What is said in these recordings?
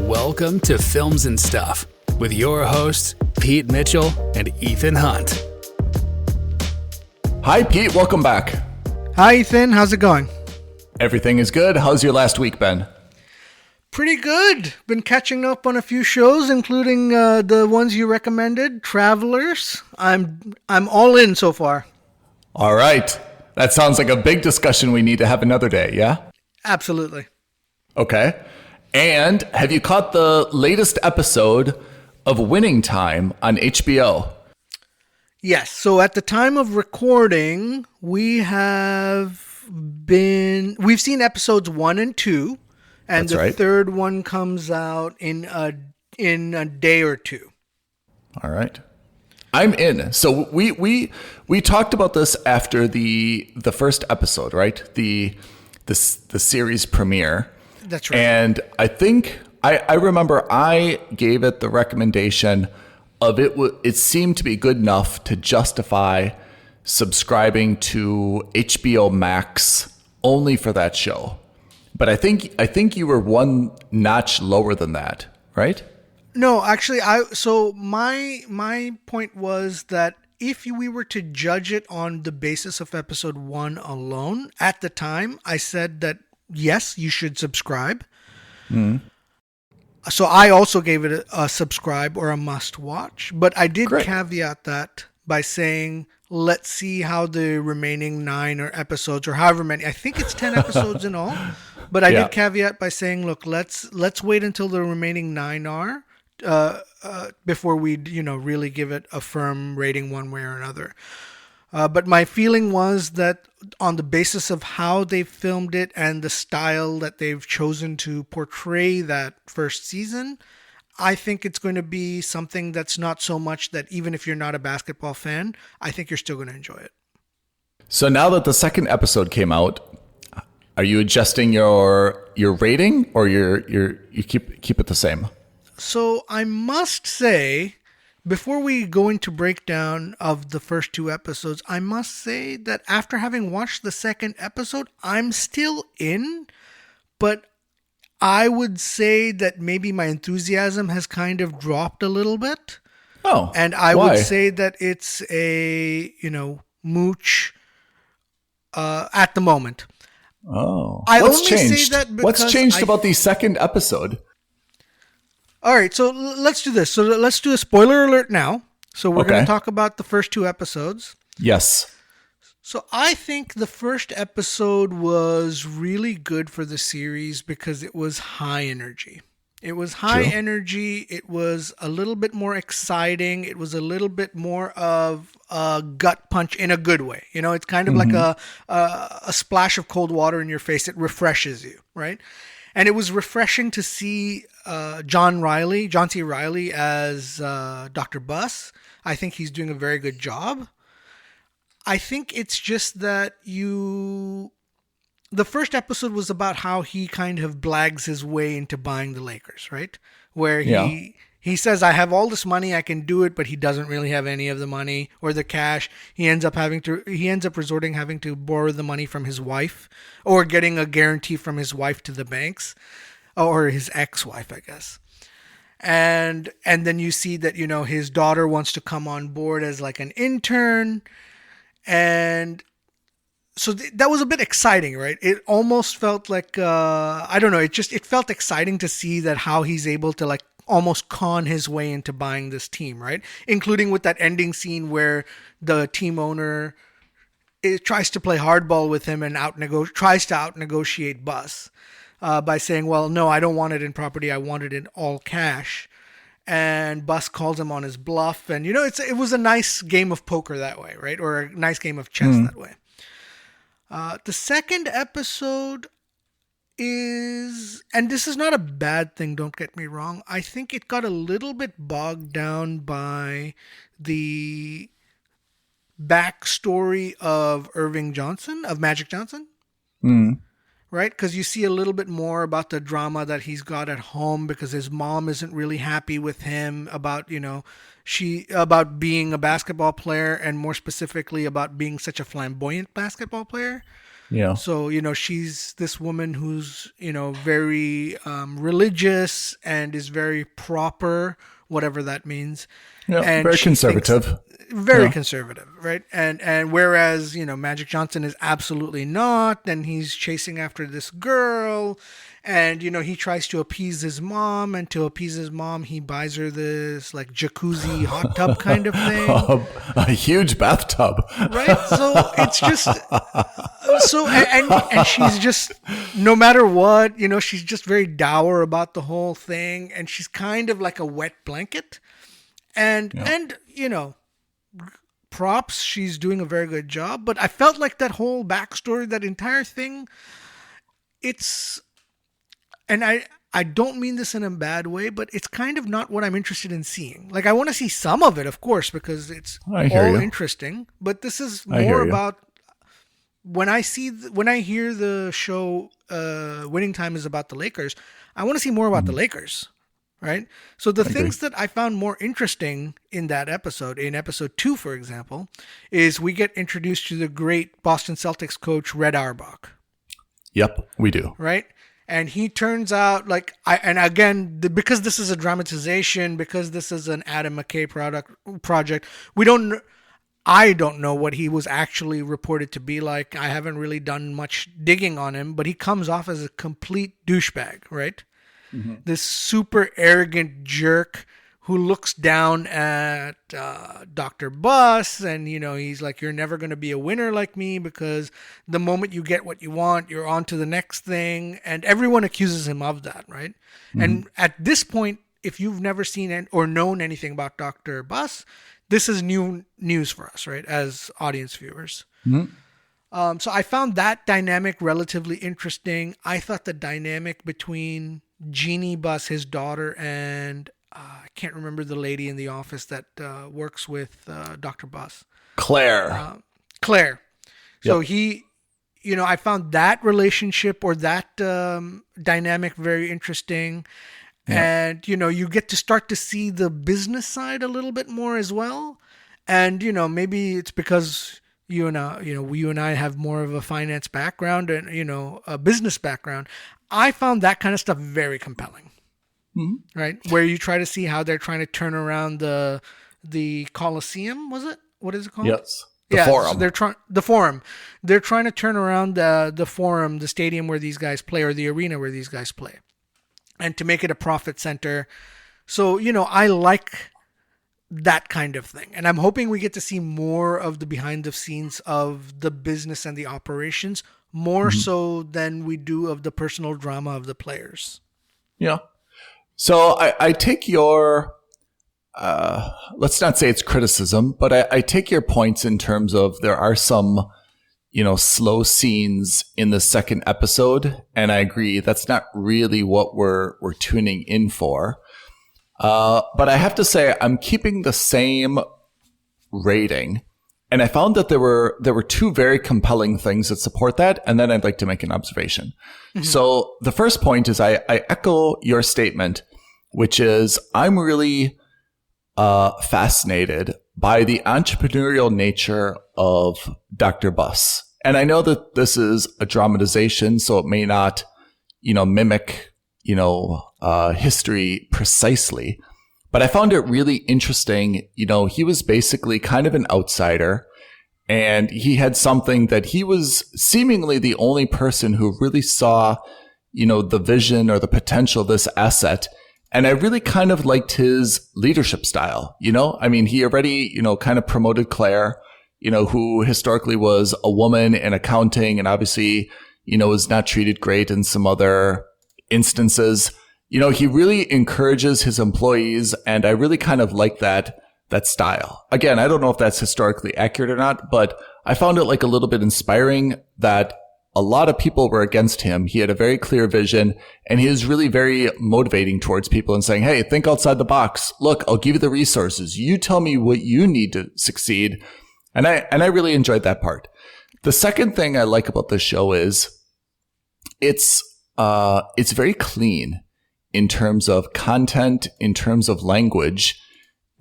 Welcome to Films and Stuff with your hosts, Pete Mitchell and Ethan Hunt. Hi, Pete. Welcome back. Hi, Ethan. How's it going? Everything is good. How's your last week been? Pretty good. Been catching up on a few shows, including the ones you recommended, Travelers. I'm all in so far. All right. That sounds like a big discussion we need to have another day, yeah? Absolutely. Okay. And have you caught the latest episode of Winning Time on HBO? Yes. So at the time of recording, we've seen episodes 1 and 2, and That's right. third one comes out in a day or two. All right. I'm in. So we talked about this after the first episode, right? The series premiere. That's right. And I think I remember I gave it the recommendation of it seemed to be good enough to justify subscribing to HBO Max only for that show. But I think you were one notch lower than that, right? No, actually, my point was that if we were to judge it on the basis of episode 1 alone, at the time, I said that yes, you should subscribe. Mm. So I also gave it a subscribe or a must watch, but I did Great. caveat that by saying, let's see how the remaining 9 or episodes or however many, I think it's 10 episodes in all, but I did caveat by saying, look, let's wait until the remaining 9 are, before we, really give it a firm rating one way or another. But my feeling was that on the basis of how they filmed it and the style that they've chosen to portray that first season, I think it's going to be something that's not so much that even if you're not a basketball fan, I think you're still going to enjoy it. So now that the second episode came out, are you adjusting your rating or you keep it the same? So I must say, before we go into breakdown of the first 2 episodes, I must say that after having watched the second episode, I'm still in, but I would say that maybe my enthusiasm has kind of dropped a little bit. Oh, and I why? would say that it's a, mooch at the moment. Oh, I what's only say changed? that because What's changed about the second episode? All right, so let's do this. So let's do a spoiler alert now. So we're going to talk about the first 2 episodes. Yes. So I think the first episode was really good for the series because it was high energy. It was high energy. It was a little bit more exciting. It was a little bit more of a gut punch in a good way. It's kind of like a splash of cold water in your face. It refreshes you, right? And it was refreshing to see John C. Reilly as Dr. Buss. I think he's doing a very good job. I think it's just that the first episode was about how he kind of blags his way into buying the Lakers, right? Where he says, I have all this money, I can do it, but he doesn't really have any of the money or the cash. He ends up having to borrow the money from his wife or getting a guarantee from his wife to the banks or his ex-wife, I guess. And then you see that, his daughter wants to come on board as like an intern. And so that was a bit exciting, right? It almost felt like, I don't know, it felt exciting to see that how he's able to like almost con his way into buying this team, right? Including with that ending scene where the team owner tries to play hardball with him and tries to out-negotiate Buss by saying, well, no, I don't want it in property. I want it in all cash. And Buss calls him on his bluff. And, it was a nice game of poker that way, right? Or a nice game of chess that way. The second episode and this is not a bad thing, don't get me wrong. I think it got a little bit bogged down by the backstory of Magic Johnson. Right? Because you see a little bit more about the drama that he's got at home because his mom isn't really happy with him about, about being a basketball player and more specifically about being such a flamboyant basketball player. Yeah. So, she's this woman who's, very religious and is very proper, whatever that means. Yeah. And Very she conservative. very conservative, right? And whereas, Magic Johnson is absolutely not, and he's chasing after this girl, and he tries to appease his mom, and to appease his mom he buys her this like jacuzzi hot tub kind of thing. A huge bathtub. Right? So it's just and she's just, no matter what, she's just very dour about the whole thing, and she's kind of like a wet blanket. And props, she's doing a very good job, but I felt like that whole backstory, that entire thing, and I don't mean this in a bad way, but it's kind of not what I'm interested in seeing. Like, I want to see some of it, of course, because it's all interesting, but this is more about when I hear the show Winning Time is about the Lakers, I want to see more about the Lakers. Right? So the things that I found more interesting in that episode, in episode 2, for example, is we get introduced to the great Boston Celtics coach, Red Auerbach. Yep, we do. Right? And he turns out because this is a dramatization, because this is an Adam McKay project, I don't know what he was actually reported to be like. I haven't really done much digging on him, but he comes off as a complete douchebag, right? Mm-hmm. This super arrogant jerk who looks down at Dr. Buss, and he's like, you're never going to be a winner like me, because the moment you get what you want, you're on to the next thing, and everyone accuses him of that, right? Mm-hmm. And at this point, if you've never seen or known anything about Dr. Buss, this is new news for us, right, as audience viewers. Mm-hmm. So I found that dynamic relatively interesting. I thought the dynamic between Jeannie Buss, his daughter, and I can't remember the lady in the office that works with Dr. Buss. Claire. Claire. So Yep. I found that relationship or that dynamic very interesting. Yeah. And, you get to start to see the business side a little bit more as well. And, maybe it's because you and I have more of a finance background and, a business background. I found that kind of stuff very compelling, right? Where you try to see how they're trying to turn around the Coliseum, was it? What is it called? Yes. The Forum. So the Forum. They're trying to turn around the Forum, the stadium where these guys play, or the arena where these guys play, and to make it a profit center. So, I like that kind of thing. And I'm hoping we get to see more of the behind the scenes of the business and the operations, more so than we do of the personal drama of the players. Yeah. So I take your, let's not say it's criticism, but I take your points in terms of there are some, slow scenes in the second episode. And I agree, that's not really what we're tuning in for. But I have to say, I'm keeping the same rating. And I found that there were two very compelling things that support that. And then I'd like to make an observation. Mm-hmm. So the first point is I echo your statement, which is I'm really fascinated by the entrepreneurial nature of Dr. Buss. And I know that this is a dramatization, so it may not, mimic, history precisely. But I found it really interesting. He was basically kind of an outsider, and he had something that he was seemingly the only person who really saw, the vision or the potential of this asset. And I really kind of liked his leadership style. He already, kind of promoted Claire, who historically was a woman in accounting and obviously, was not treated great in some other instances. He really encourages his employees, and I really kind of like that style. Again, I don't know if that's historically accurate or not, but I found it like a little bit inspiring that a lot of people were against him. He had a very clear vision, and he was really very motivating towards people and saying, hey, think outside the box. Look, I'll give you the resources. You tell me what you need to succeed. And I really enjoyed that part. The second thing I like about this show is it's very clean in terms of content, in terms of language.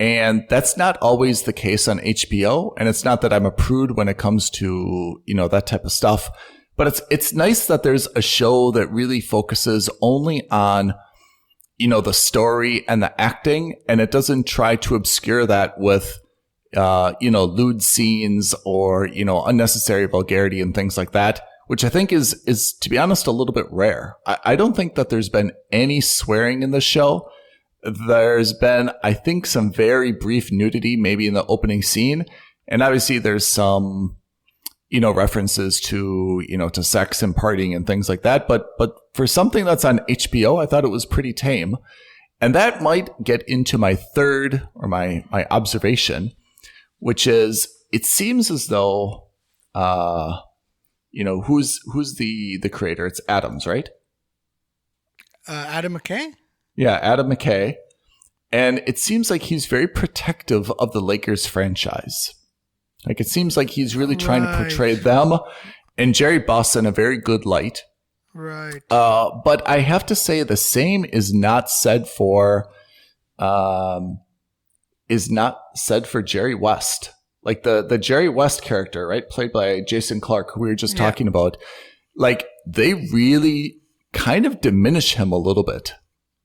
And that's not always the case on HBO. And it's not that I'm a prude when it comes to, that type of stuff. But it's nice that there's a show that really focuses only on, the story and the acting, and it doesn't try to obscure that with, lewd scenes or, unnecessary vulgarity and things like that, which I think is, to be honest, a little bit rare. I don't think that there's been any swearing in the show. There's been, I think, some very brief nudity, maybe in the opening scene. And obviously there's some, references to, to sex and partying and things like that. But for something that's on HBO, I thought it was pretty tame. And that might get into my third or my observation, which is it seems as though, who's the creator? It's Adams, right? Adam McKay? Yeah, Adam McKay. And it seems like he's very protective of the Lakers franchise. Like, it seems like he's really trying to portray them and Jerry Buss in a very good light. Right. But I have to say the same is not said for Jerry West. Like the Jerry West character, right? Played by Jason Clarke, who we were just talking about. Like, they really kind of diminish him a little bit.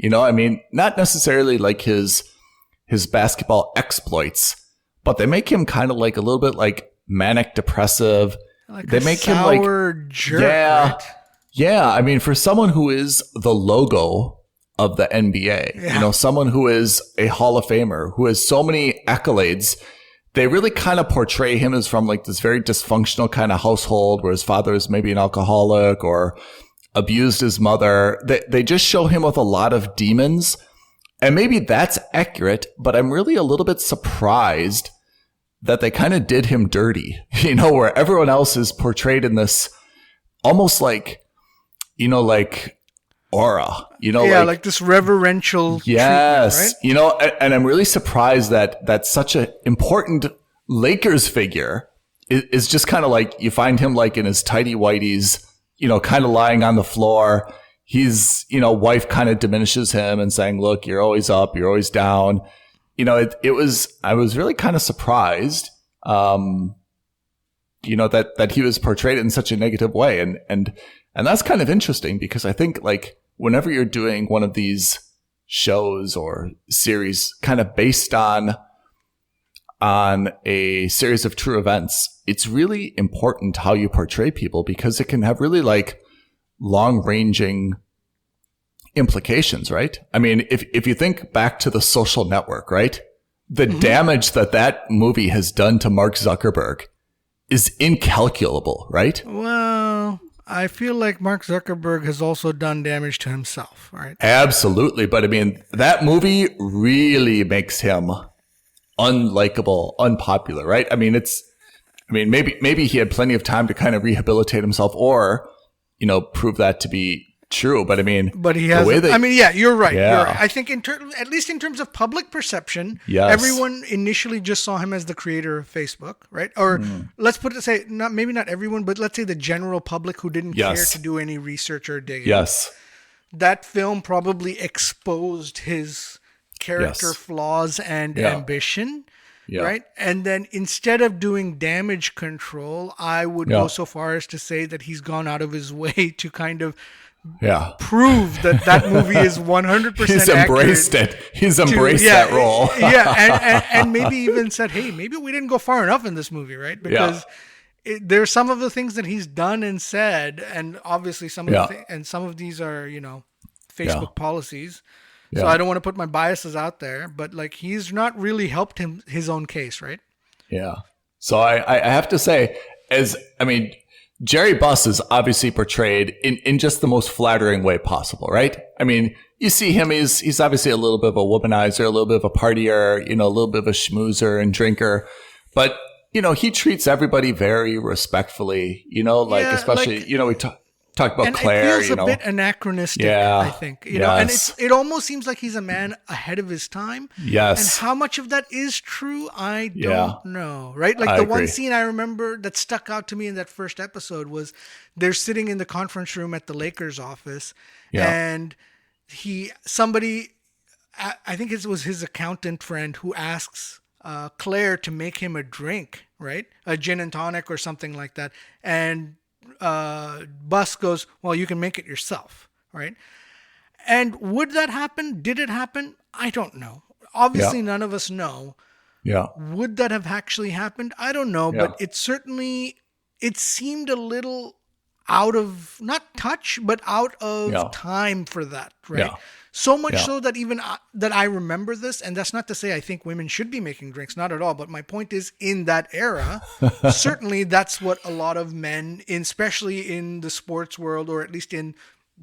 Not necessarily like his basketball exploits, but they make him kind of like a little bit like manic depressive. Like they make him like jerk, yeah, right? yeah. For someone who is the logo of the NBA, someone who is a Hall of Famer, who has so many accolades, they really kind of portray him as from like this very dysfunctional kind of household where his father is maybe an alcoholic or abused his mother. They just show him with a lot of demons. And maybe that's accurate, but I'm really a little bit surprised that they kind of did him dirty, where everyone else is portrayed in this almost like, like aura, like this reverential yes, treatment, right? And I'm really surprised that such an important Lakers figure is just kind of like, you find him like in his tighty whities, kind of lying on the floor. He's, wife kind of diminishes him and saying, look, you're always up, you're always down. I was really kind of surprised, that he was portrayed in such a negative way. And that's kind of interesting because I think like whenever you're doing one of these shows or series kind of based on a series of true events, it's really important how you portray people because it can have really like long-ranging implications, right? If you think back to The Social Network, right? The damage that movie has done to Mark Zuckerberg is incalculable, right? Well, I feel like Mark Zuckerberg has also done damage to himself, right? Absolutely. But that movie really makes him unlikable, unpopular, right? Maybe he had plenty of time to kind of rehabilitate himself or, prove that to be true. But but he has. You're right. Yeah. You're right. I think at least in terms of public perception, yes. Everyone initially just saw him as the creator of Facebook, right? Or let's maybe not everyone, but let's say the general public who didn't care to do any research or digging. Yes. That film probably exposed his character flaws and ambition. Yeah. Right. And then instead of doing damage control, I would go so far as to say that he's gone out of his way to kind of prove that movie is 100% He's embraced accurate. He's embraced that role. And maybe even said, hey, maybe we didn't go far enough in this movie, right? Because there's some of the things that he's done and said, and obviously some of these are, Facebook policies. So I don't want to put my biases out there, but like he's not really helped his own case, right? Yeah. So I have to say, Jerry Buss is obviously portrayed in just the most flattering way possible, right? You see him, he's obviously a little bit of a womanizer, a little bit of a partier, a little bit of a schmoozer and drinker, but he treats everybody very respectfully, especially, we talk about Claire, it feels a bit anachronistic, I think, and it almost seems like he's a man ahead of his time. Yes. And how much of that is true, I don't know, right? Like the one scene I remember that stuck out to me in that first episode was they're sitting in the conference room at the Lakers office and somebody, I think it was his accountant friend who asks Claire to make him a drink, right? A gin and tonic or something like that. And bus goes, well, you can make it yourself, right? And would that happen? Did it happen? I don't know. Obviously, none of us know. Yeah. Would that have actually happened? I don't know, but it seemed a little out of, not touch, but out of time for that, right? Yeah. So much so that even that I remember this, and that's not to say I think women should be making drinks, not at all. But my point is, in that era, certainly that's what a lot of men, especially in the sports world, or at least in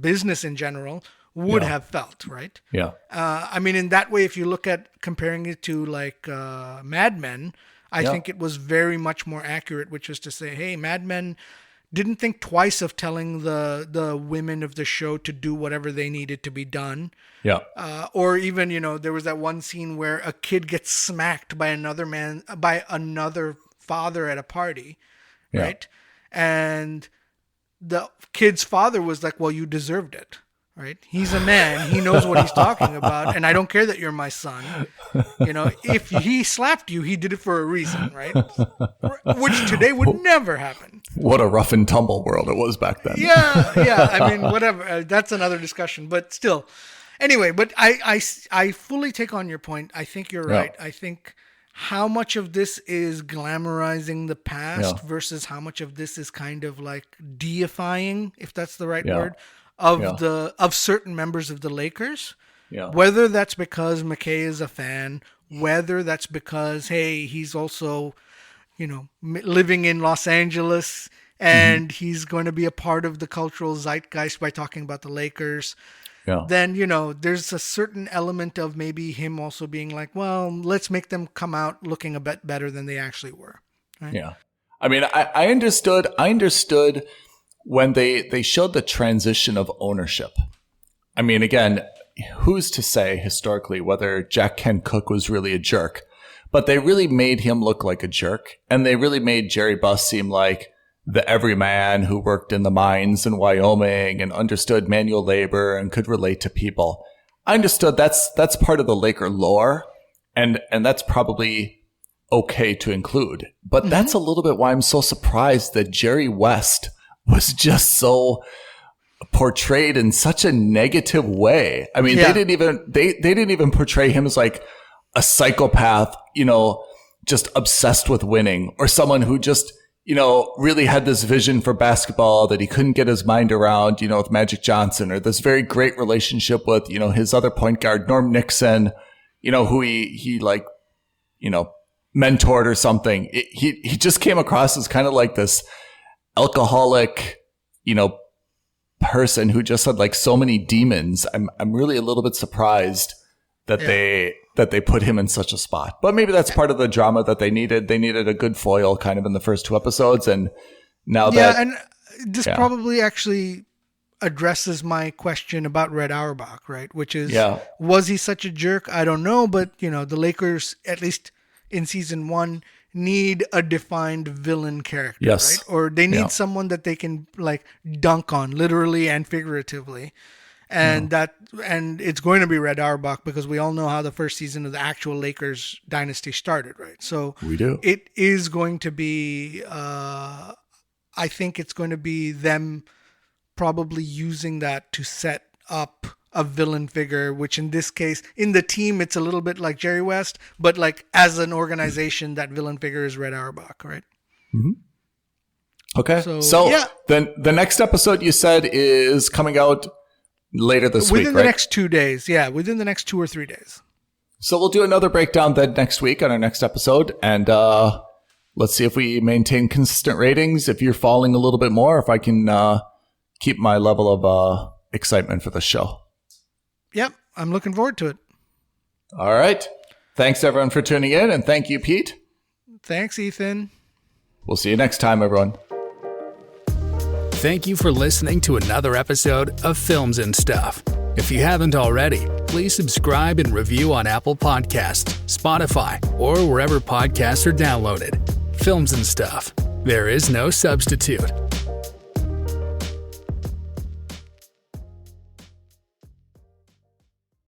business in general, would have felt, right? Yeah. I mean, in that way, if you look at comparing it to like Mad Men, I think it was very much more accurate, which is to say, hey, Mad Men didn't think twice of telling the women of the show to do whatever they needed to be done. Yeah. Or even, there was that one scene where a kid gets smacked by another father at a party, right? And the kid's father was like, well, you deserved it, right? He's a man. He knows what he's talking about. And I don't care that you're my son. If he slapped you, he did it for a reason, right? Which today would never happen. What a rough and tumble world it was back then. Yeah. I mean, whatever. That's another discussion, but still. Anyway, but I fully take on your point. I think you're right. I think how much of this is glamorizing the past versus how much of this is kind of like deifying, if that's the right word, of certain members of the Lakers. Yeah. Whether that's because McKay is a fan, whether that's because, hey, he's also, living in Los Angeles and he's going to be a part of the cultural zeitgeist by talking about the Lakers. Yeah. Then, there's a certain element of maybe him also being like, well, let's make them come out looking a bit better than they actually were. Right? Yeah. I mean, I understood when they showed the transition of ownership. I mean, again, who's to say historically whether Jack Kent Cooke was really a jerk? But they really made him look like a jerk. And they really made Jerry Buss seem like the everyman who worked in the mines in Wyoming and understood manual labor and could relate to people. I understood that's part of the Laker lore. And that's probably okay to include. But that's a little bit why I'm so surprised that Jerry West was just so portrayed in such a negative way. I mean, they didn't even portray him as like a psychopath, just obsessed with winning, or someone who just, really had this vision for basketball that he couldn't get his mind around, with Magic Johnson, or this very great relationship with, his other point guard, Norm Nixon, who he like, mentored or something. He just came across as kind of like this alcoholic, person who just had like so many demons. I'm really a little bit surprised that they put him in such a spot. But maybe that's part of the drama that they needed. They needed a good foil kind of in the first 2 episodes, and now and this probably actually addresses my question about Red Auerbach, right? Which is, was he such a jerk? I don't know, but the Lakers, at least in season 1, need a defined villain character, right? Or they need someone that they can like dunk on, literally and figuratively. And and it's going to be Red Auerbach, because we all know how the first season of the actual Lakers dynasty started, right? So we do. It is going to be, I think it's going to be them probably using that to set up a villain figure, which in this case, in the team, it's a little bit like Jerry West, but like as an organization, that villain figure is Red Auerbach, right? Mm-hmm. Okay. So then the next episode you said is coming out later this week, within the next 2 days. Yeah, within the next 2 or 3 days. So we'll do another breakdown then next week on our next episode, and let's see if we maintain consistent ratings, if you're falling a little bit more, if I can keep my level of excitement for the show. Yep, I'm looking forward to it. All right. Thanks, everyone, for tuning in, and thank you, Pete. Thanks, Ethan. We'll see you next time, everyone. Thank you for listening to another episode of Films and Stuff. If you haven't already, please subscribe and review on Apple Podcasts, Spotify, or wherever podcasts are downloaded. Films and Stuff. There is no substitute.